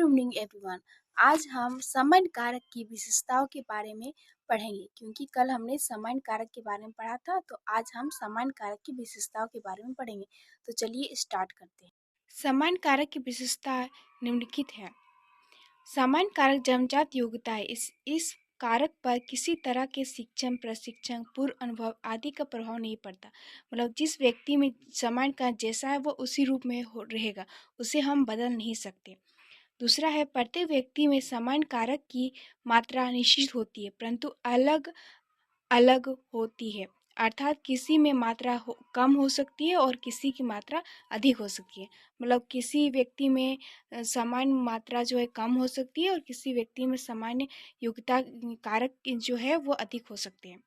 Evening everyone. आज हम सामान्य कारक की विशेषताओं के बारे में पढ़ेंगे, क्योंकि कल हमने सामान्य कारक के बारे में पढ़ा था। तो आज हम सामान्य कारक की विशेषताओं के बारे में पढ़ेंगे। तो चलिए स्टार्ट करते हैं। सामान्य कारक की विशेषता निम्नलिखित है। सामान्य कारक जन्मजात योग्यता है। इस कारक पर किसी तरह के शिक्षण, प्रशिक्षण, पूर्व अनुभव आदि का प्रभाव नहीं पड़ता। मतलब जिस व्यक्ति में सामान्य कारक जैसा है वो उसी रूप में रहेगा, उसे हम बदल नहीं सकते। दूसरा है, प्रत्येक व्यक्ति में सामान्य कारक की मात्रा निश्चित होती है, परंतु अलग अलग होती है। अर्थात किसी में मात्रा कम हो सकती है और किसी की मात्रा अधिक हो सकती है। मतलब किसी व्यक्ति में सामान्य मात्रा जो है कम हो सकती है और किसी व्यक्ति में सामान्य योग्यता कारक जो है वो अधिक हो सकते हैं।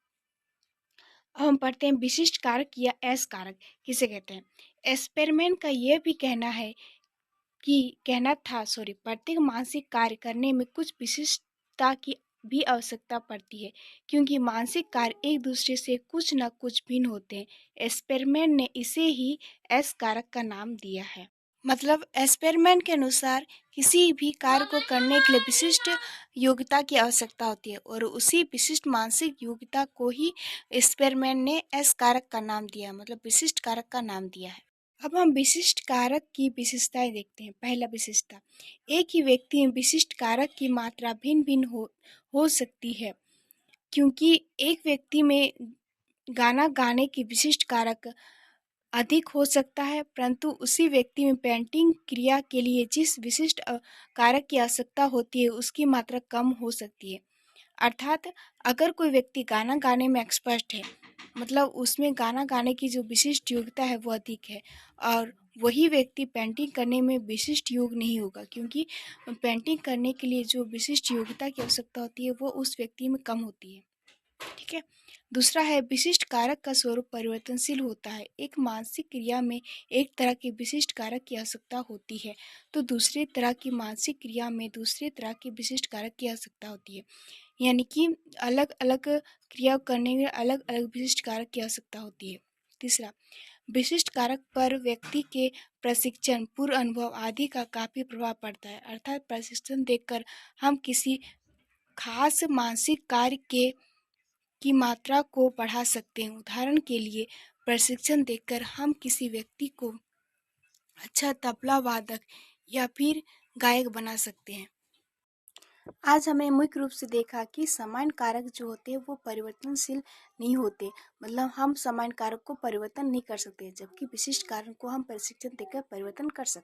अब हम पढ़ते हैं विशिष्ट कारक या एस कारक किसे कहते हैं। एक्सपेरिमेंट का यह भी कहना था प्रत्येक मानसिक कार्य करने में कुछ विशिष्टता की भी आवश्यकता पड़ती है, क्योंकि मानसिक कार्य एक दूसरे से कुछ न कुछ भिन्न होते हैं। एक्सपेरिमेंट ने इसे ही एस कारक का नाम दिया है। मतलब एक्सपेरिमेंट के अनुसार किसी भी कार्य को करने के लिए विशिष्ट योग्यता की आवश्यकता होती है और उसी विशिष्ट मानसिक योग्यता को ही एक्सपेरिमेंट ने एस कारक का नाम दिया, मतलब विशिष्ट कारक का नाम दिया है। अब हम विशिष्ट कारक की विशेषताएं देखते हैं। पहला विशेषता, एक ही व्यक्ति में विशिष्ट कारक की मात्रा भिन्न भिन्न हो सकती है, क्योंकि एक व्यक्ति में गाना गाने की विशिष्ट कारक अधिक हो सकता है, परंतु उसी व्यक्ति में पेंटिंग क्रिया के लिए जिस विशिष्ट कारक की आवश्यकता होती है उसकी मात्रा कम हो सकती है। अर्थात अगर कोई व्यक्ति गाना गाने में एक्सपर्ट है, मतलब उसमें गाना गाने की जो विशिष्ट योग्यता है वो अधिक है, और वही व्यक्ति पेंटिंग करने में विशिष्ट योग्य नहीं होगा, क्योंकि पेंटिंग करने के लिए जो विशिष्ट योग्यता की आवश्यकता होती है वो उस व्यक्ति में कम होती है। ठीक है। दूसरा है, विशिष्ट कारक का स्वरूप परिवर्तनशील होता है। एक मानसिक क्रिया में एक तरह के विशिष्ट कारक की आवश्यकता होती है, तो दूसरी तरह की मानसिक क्रिया में दूसरे तरह के विशिष्ट कारक की आवश्यकता होती है। यानी कि अलग अलग क्रिया करने में अलग अलग विशिष्ट कारक की आवश्यकता होती है। तीसरा, विशिष्ट कारक पर व्यक्ति के प्रशिक्षण, पूर्व अनुभव आदि का काफ़ी प्रभाव पड़ता है। अर्थात प्रशिक्षण देखकर हम किसी खास मानसिक कार्य की मात्रा को बढ़ा सकते हैं। उदाहरण के लिए, प्रशिक्षण देखकर हम किसी व्यक्ति को अच्छा तबला वादक या फिर गायक बना सकते हैं। आज हमें मुख्य रूप से देखा कि सामान्य कारक जो होते हैं वो परिवर्तनशील नहीं होते, मतलब हम सामान्य कारक को परिवर्तन नहीं कर सकते, जबकि विशिष्ट कारक को हम प्रशिक्षण देकर परिवर्तन कर सकते हैं।